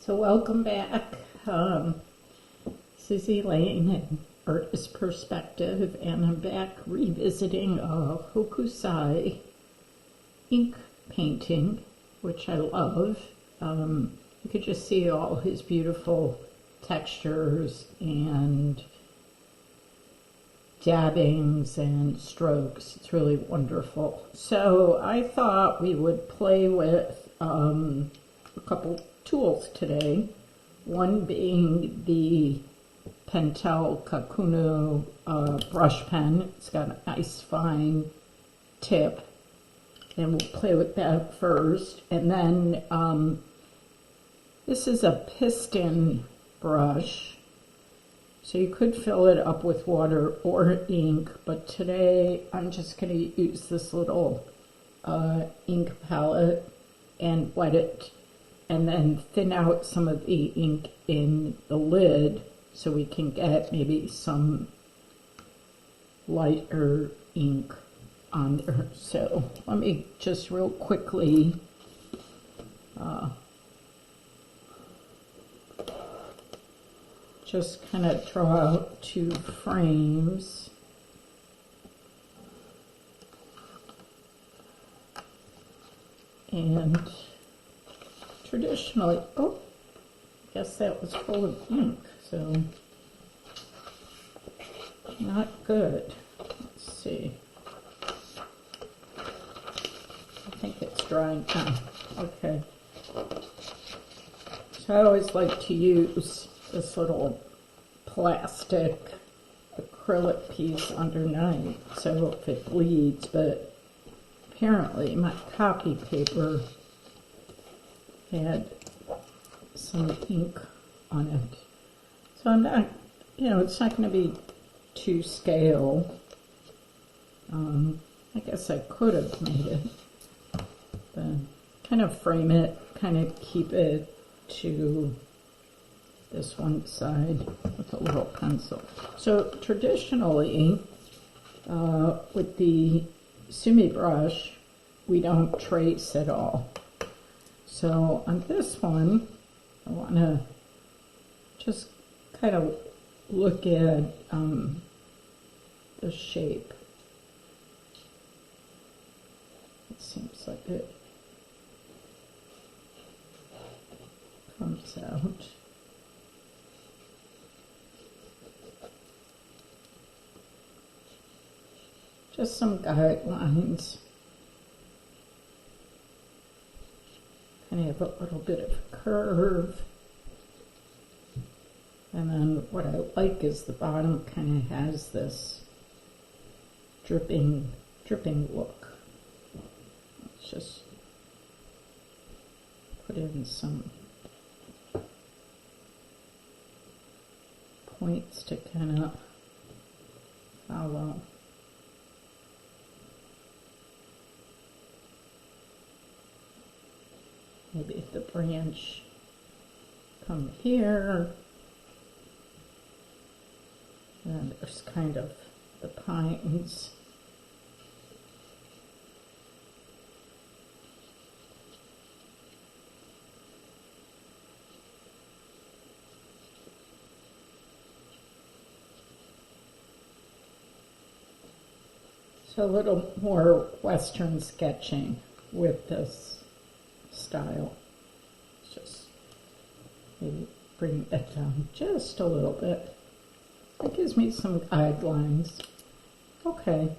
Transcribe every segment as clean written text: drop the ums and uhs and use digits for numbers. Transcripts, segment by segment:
So welcome back. Susie Lane and Artist Perspective, and I'm back revisiting a Hokusai ink painting, which I love. You could just see all his beautiful textures and dabbings and strokes. It's really wonderful. So I thought we would play with a couple tools today, one being the Pentel Kakuno brush pen. It's got a nice fine tip, and we'll play with that first. And then this is a piston brush, so you could fill it up with water or ink, but today I'm just going to use this little ink palette and wet it, and then thin out some of the ink in the lid so we can get maybe some lighter ink on there. So let me just real quickly just kind of draw out 2 frames. And traditionally, oh, I guess that was full of ink, so not good. Let's see. I think it's drying now. Okay. So I always like to use this little plastic acrylic piece underneath, so if it bleeds, but apparently my copy paper had some ink on it. So I'm not, it's not going to be to scale. I guess I could have made it, but kind of frame it, kind of keep it to this one side with a little pencil. So traditionally, with the SUMI brush, we don't trace at all. So on this one, I want to just kind of look at the shape. It seems like it comes out. Just some guidelines. Kind of a little bit of a curve. And then what I like is the bottom kind of has this dripping look. Let's just put in some points to kind of follow. Maybe if the branch come here, and there's kind of the pines. So a little more Western sketching with this style. Just maybe bring that down just a little bit. That gives me some guidelines. Okay.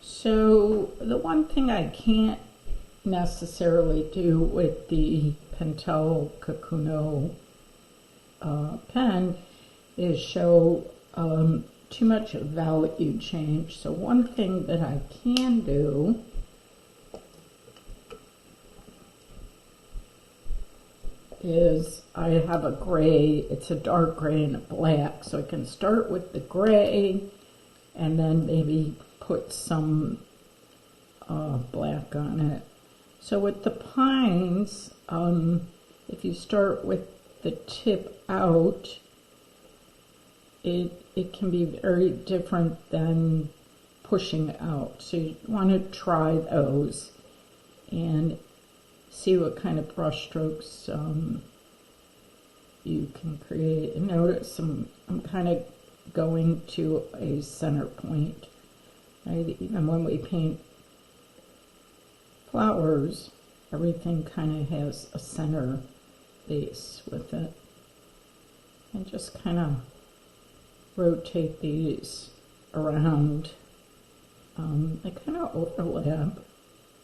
So the one thing I can't necessarily do with the Pentel Kakuno pen is show too much value change. So one thing that I can do is I have a gray, it's a dark gray and a black, so I can start with the gray and then maybe put some black on it. So with the pines, if you start with the tip out, it can be very different than pushing out. So you want to try those and see what kind of brush strokes you can create. And notice I'm kind of going to a center point. Right? Even when we paint flowers, everything kind of has a center base with it. And just kind of rotate these around. They kind of overlap,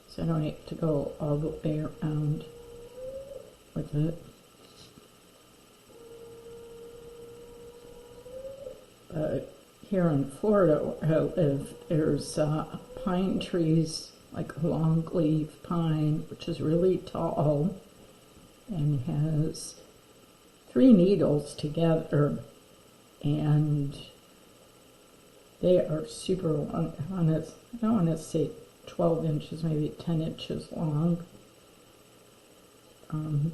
so I don't have to go all the way around with it. But here in Florida where I live, there's pine trees, like a longleaf pine, which is really tall and has 3 needles together, and they are super long. I don't want to say 12 inches, maybe 10 inches long.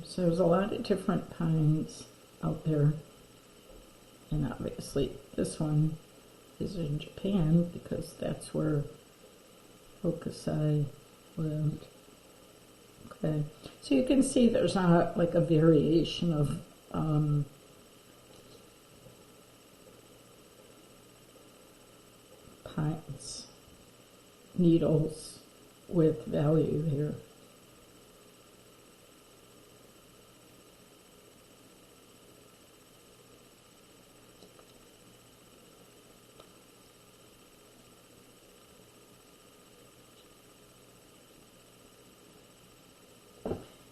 So there's a lot of different pines out there. And obviously this one is in Japan because that's where HOKUSAI lived. Okay, so you can see there's not like a variation of pines, needles with value here.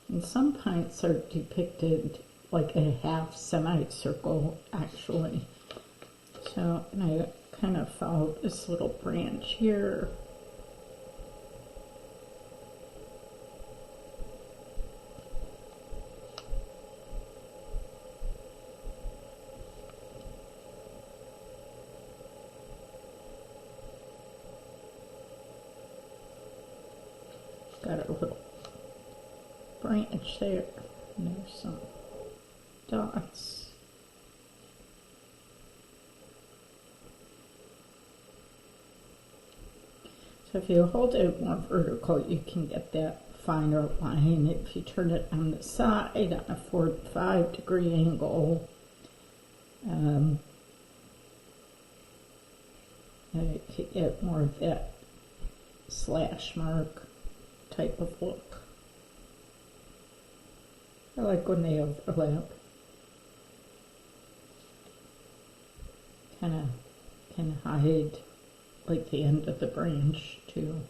And some pines are depicted like a half semicircle, actually. So I kind of follow this little branch here. Got a little branch there, and there's some dots. So if you hold it more vertical, you can get that finer line. If you turn it on the side on a 45-degree angle, you can get more of that slash mark type of look. I like when they overlap. Kind of can hide like the end of the branch too.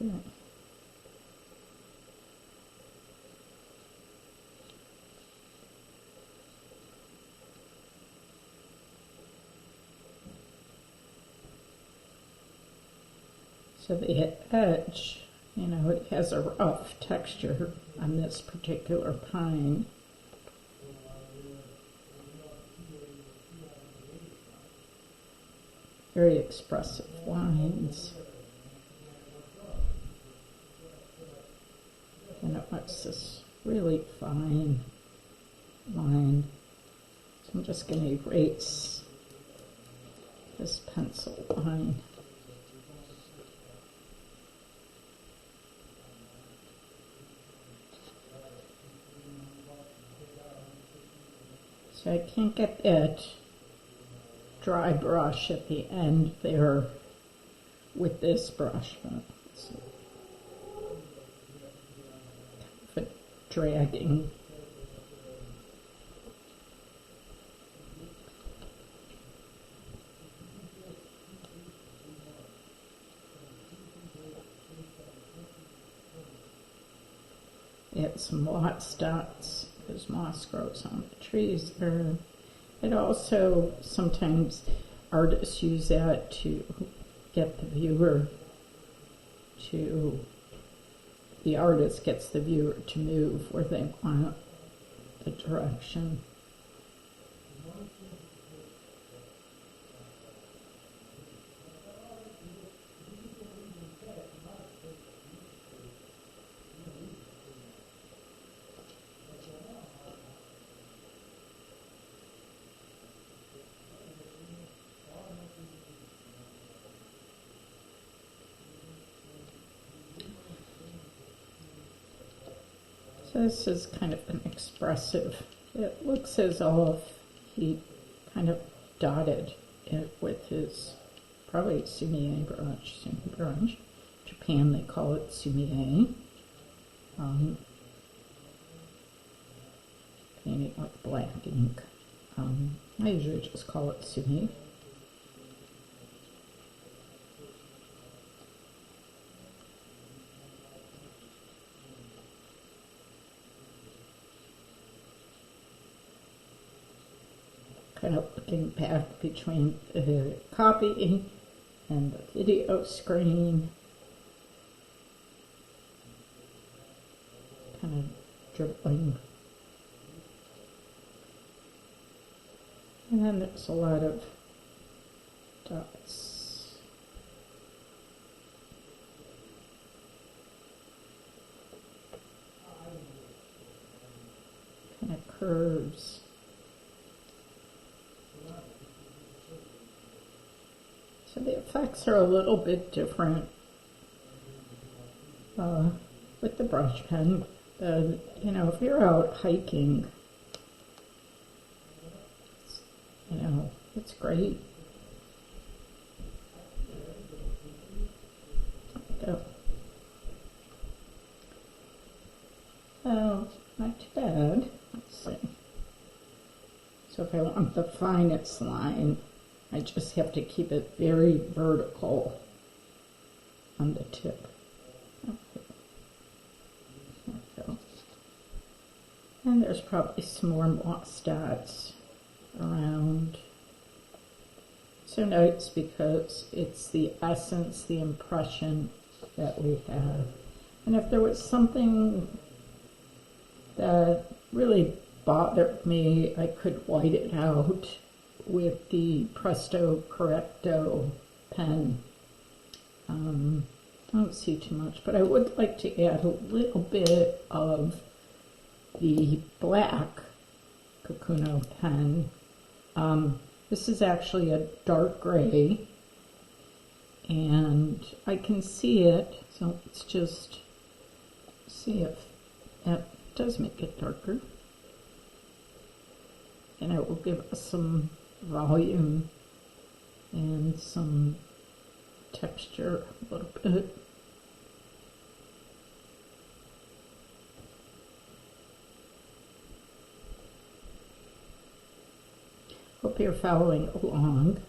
Okay. So the edge, you know, it has a rough texture on this particular pine. Very expressive lines. And it makes this really fine line. So I'm just going to erase this pencil line. So I can't get that dry brush at the end there with this brush. It's kind of dragging. Add some moss dots because moss grows on the trees there. It also, sometimes artists use that to get the viewer to, the artist gets the viewer to move where they want the direction. So this is kind of an expressive. It looks as if he kind of dotted it with his probably SUMI brush. Japan, they call it SUMI. Painting with black ink. I usually just call it SUMI. Kind of looking back between the copy and the video screen. Kind of dribbling. And then there's a lot of dots. Kind of curves. So the effects are a little bit different with the brush pen. You know, if you're out hiking, you know, it's great. Go. So, not too bad. Let's see. So if I want the finest line, I just have to keep it very vertical on the tip. Okay. There we go. And there's probably some more moss dots around. So nice because it's the essence, the impression that we have. And if there was something that really bothered me, I could white it out with the Presto Correcto pen. I don't see too much, but I would like to add a little bit of the black Kakuno pen. This is actually a dark gray, and I can see it, so let's just see if that does make it darker. And it will give us some volume and some texture a little bit. Hope you're following along.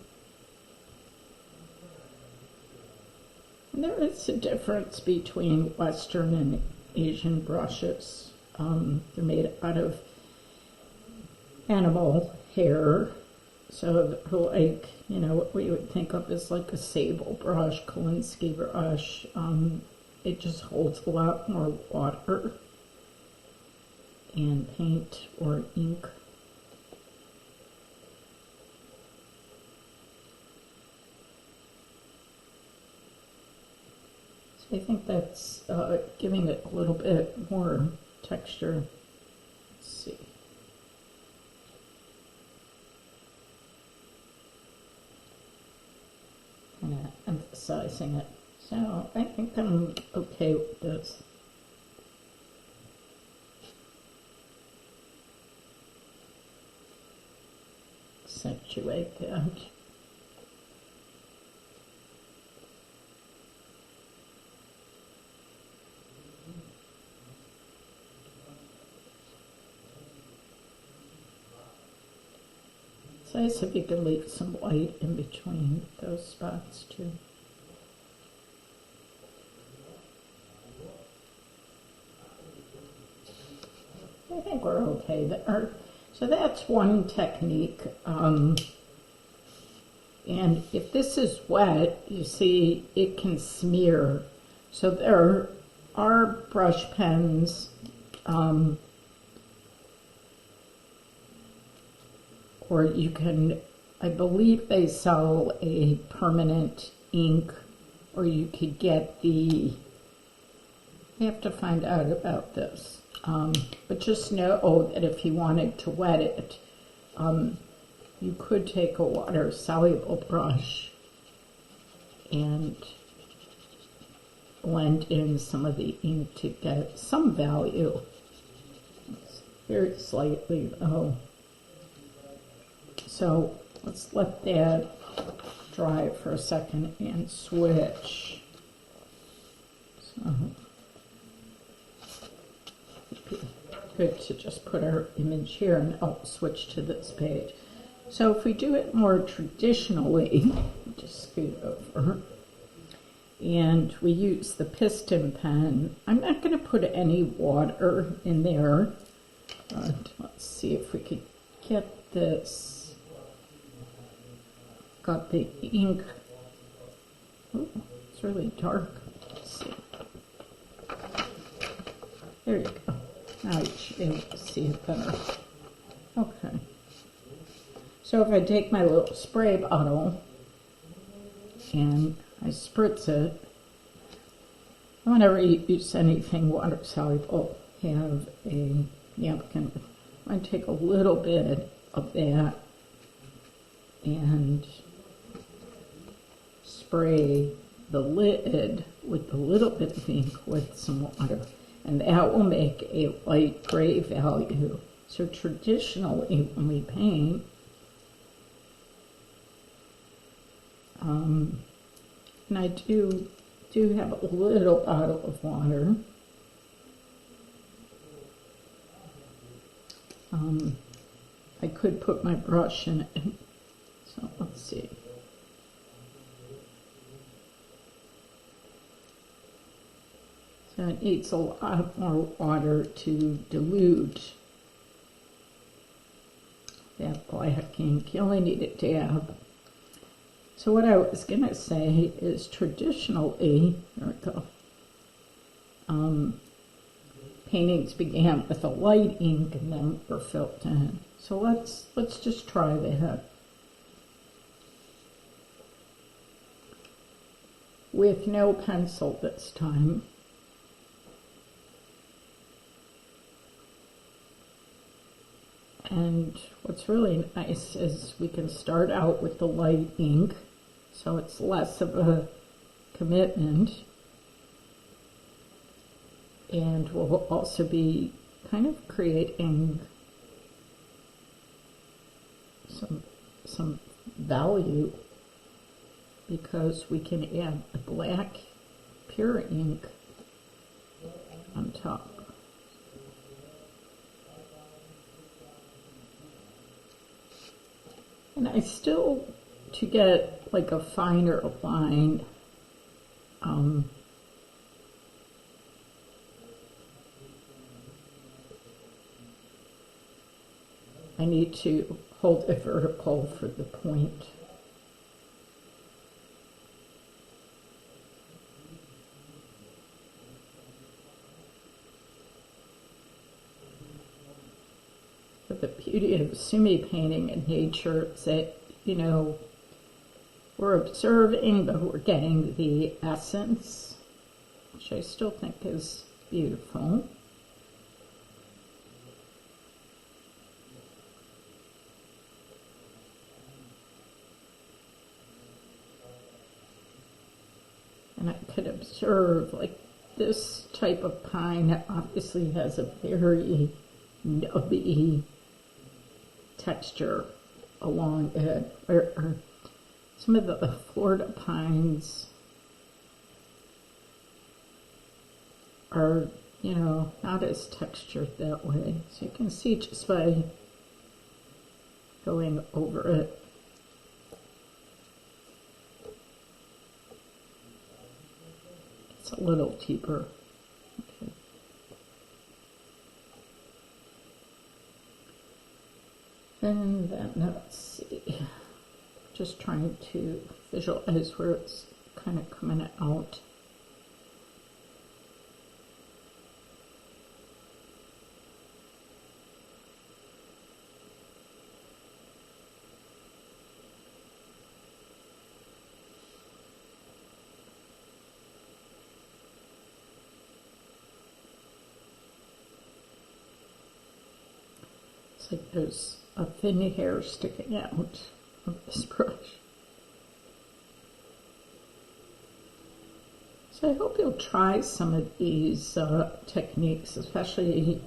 And there is a difference between Western and Asian brushes. They're made out of animal hair, so like, you know, what we would think of as like a sable brush, Kolinsky brush. It just holds a lot more water and paint or ink. So I think that's giving it a little bit more texture. Let's see. Kind of emphasizing it. So I think I'm okay with this. Accentuate that. It's nice if you can leave some white in between those spots too. I think we're okay there. So that's one technique. And if this is wet, you see it can smear. So there are brush pens or you can, I believe they sell a permanent ink, or you could get the, I have to find out about this. But just know that if you wanted to wet it, you could take a water-soluble brush and blend in some of the ink to get some value very slightly though. So let's let that dry for a second and switch. So good to just put our image here and I'll switch to this page. So if we do it more traditionally, just scoot over, and we use the piston pen. I'm not going to put any water in there, but let's see if we could get this. Got the ink. Oh, it's really dark. Let's see. There you go. Now you should be able to see it better. Okay. So if I take my little spray bottle and I spritz it, whenever you use anything water soluble, have a napkin. I take a little bit of that and spray the lid with a little bit of ink with some water, and that will make a light gray value. So traditionally when we paint, and I do have a little bottle of water. I could put my brush in it. So let's see. So it needs a lot more water to dilute that black ink. You only need a dab. So what I was going to say is traditionally, there we go, paintings began with a light ink and then were filled in. So let's just try that. With no pencil this time. And what's really nice is we can start out with the light ink, so it's less of a commitment. And we'll also be kind of creating some value, because we can add a black pure ink on top. And I still, to get like a finer line, I need to hold it vertical for the point. But the beauty of SUMI painting in nature is that, you know, we're observing, but we're getting the essence, which I still think is beautiful. And I could observe, like, this type of pine obviously has a very nubby texture along it, or some of the Florida pines are, you know, not as textured that way. So you can see just by going over it. It's a little deeper. Okay. And then let's see. Just trying to visualize where it's kind of coming out. It's like there's a thin hair sticking out of this brush. So I hope you'll try some of these techniques, especially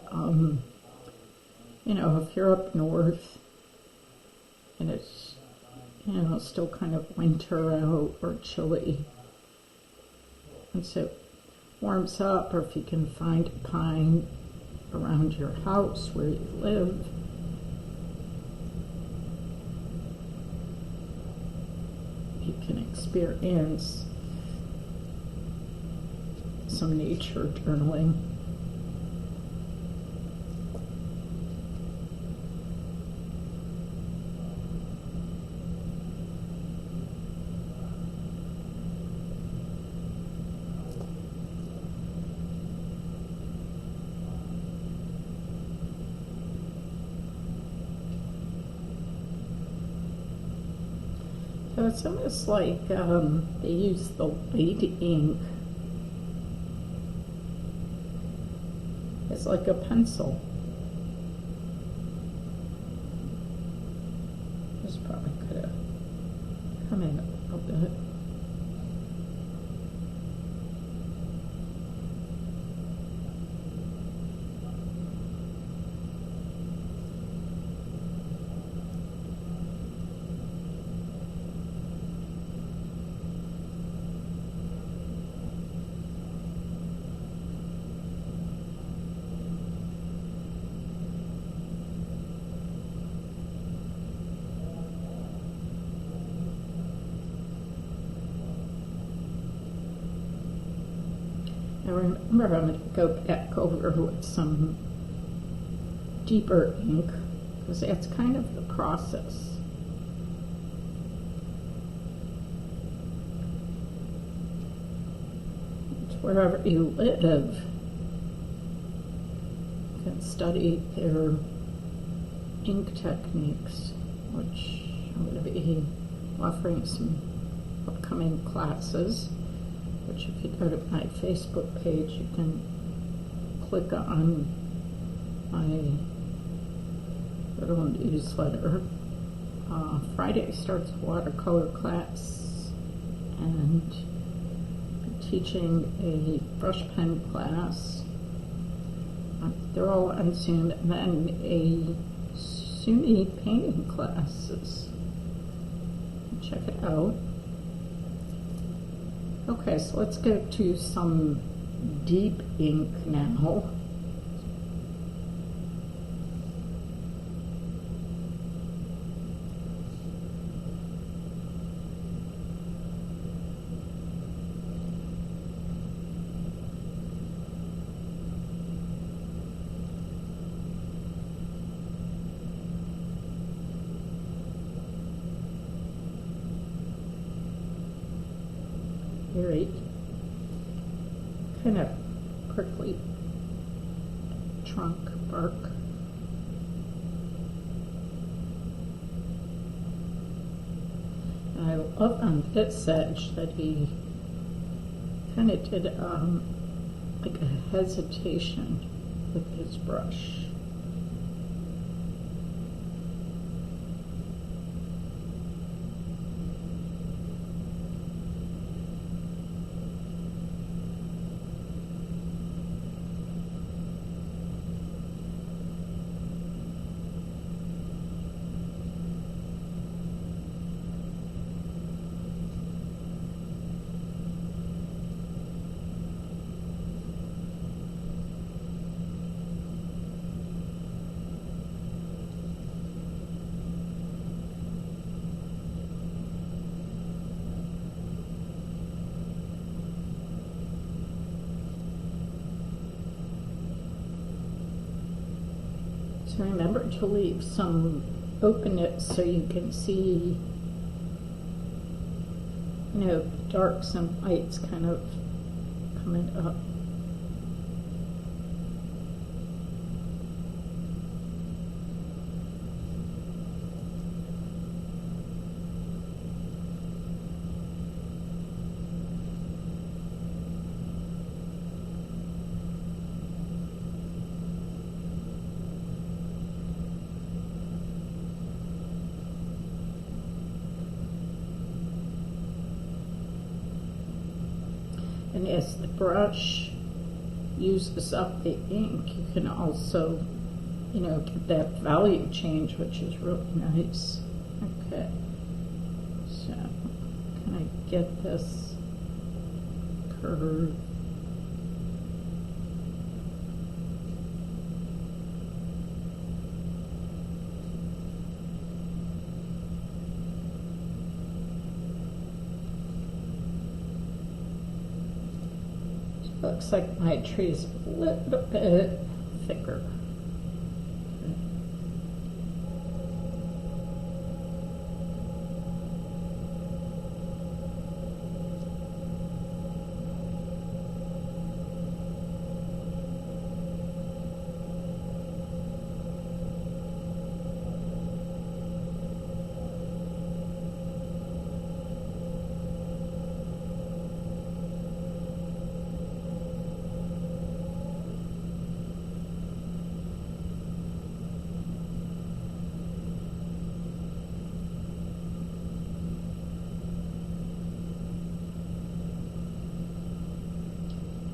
if you're up north and it's, still kind of winter out or chilly, and so it warms up, or if you can find a pine around your house where you live, you can experience some nature journaling. So it's almost like they use the light ink as like a pencil. This probably could have come in a little bit. I remember I'm going to go back over with some deeper ink, because that's kind of the process. It's wherever you live, you can study their ink techniques, which I'm going to be offering some upcoming classes. Which if you go to my Facebook page, you can click on my little newsletter. Friday starts a watercolor class, and I'm teaching a brush pen class. They're all on Zoom, and then a SUMI painting classes. Check it out. Okay, so let's go to some deep ink now. Very kind of prickly trunk bark. And I love on this edge that he kind of did like a hesitation with his brush. So remember to leave some openness so you can see, darks and lights kind of coming up. And as the brush uses up the ink, you can also you know, get that value change, which is really nice. Okay, so can I get this curve? Looks like my tree is a little bit thicker.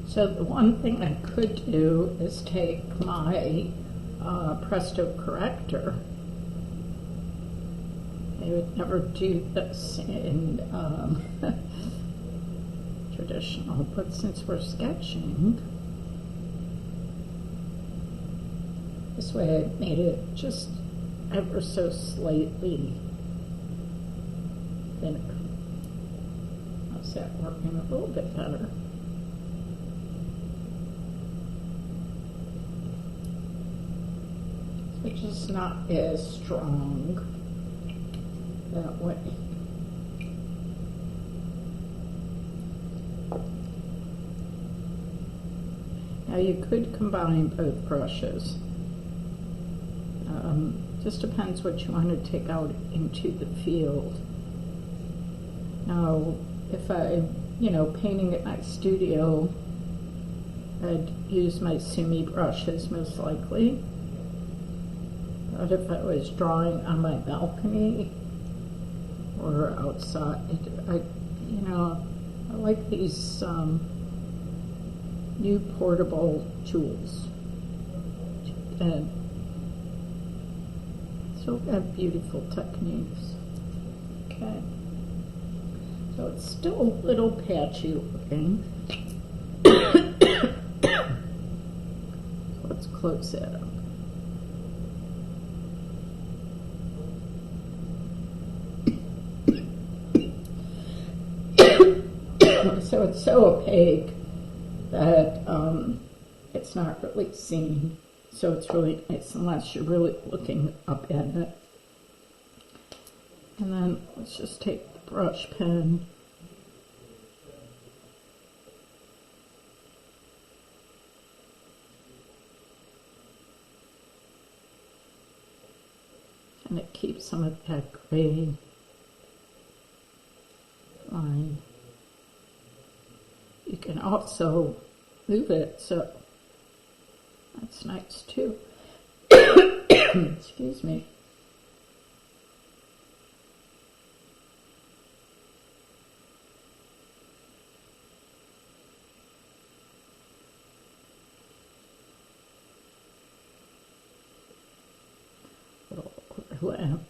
So the one thing I could do is take my Presto corrector. I would never do this in traditional, but since we're sketching, this way I made it just ever so slightly thinner. How's that working? A little bit better. Which is not as strong that way. Now you could combine both brushes. Just depends what you want to take out into the field. Now, if I, you know, painting at my studio, I'd use my SUMI brushes most likely. But if I was drawing on my balcony or outside, you know, I like these new portable tools. And so have beautiful techniques. Okay. So it's still a little patchy looking. Let's close that up. So it's so opaque that it's not really seen. So it's really nice unless you're really looking up at it. And then let's just take the brush pen. And it keeps some of that gray line. You can also move it, so that's nice too. Excuse me. Little overlap.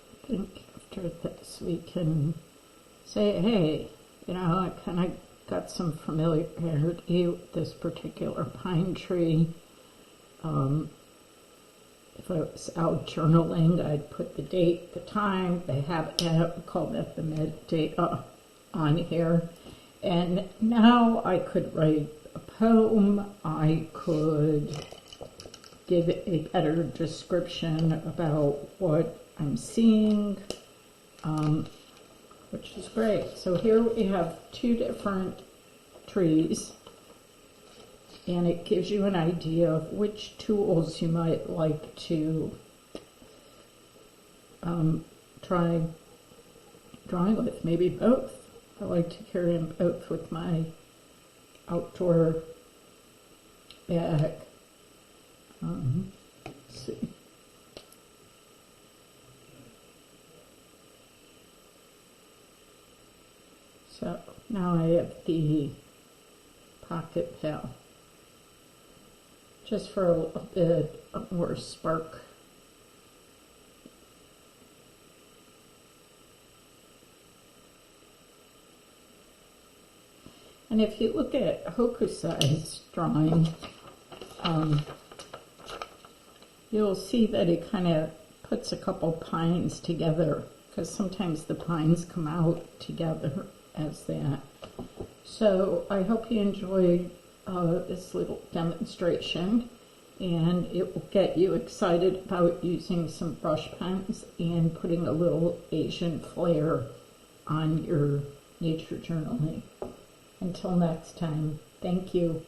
I think after this we can say, hey, you know, I kind of got some familiarity with this particular pine tree. If I was out journaling, I'd put the date, the time, the habitat, we call that the metadata on here. And now I could write a poem, I could give a better description about what I'm seeing. which is great. So here we have two different trees, and it gives you an idea of which tools you might like to try drawing with, maybe both. I like to carry them both with my outdoor bag. Let's see. So now I have the pocket pal, just for a little bit more spark. And if you look at HOKUSAI'S drawing, you'll see that it kind of puts a couple pines together, because sometimes the pines come out together as that. So I hope you enjoyed this little demonstration, and it will get you excited about using some brush pens and putting a little Asian flair on your nature journaling. Until next time, thank you.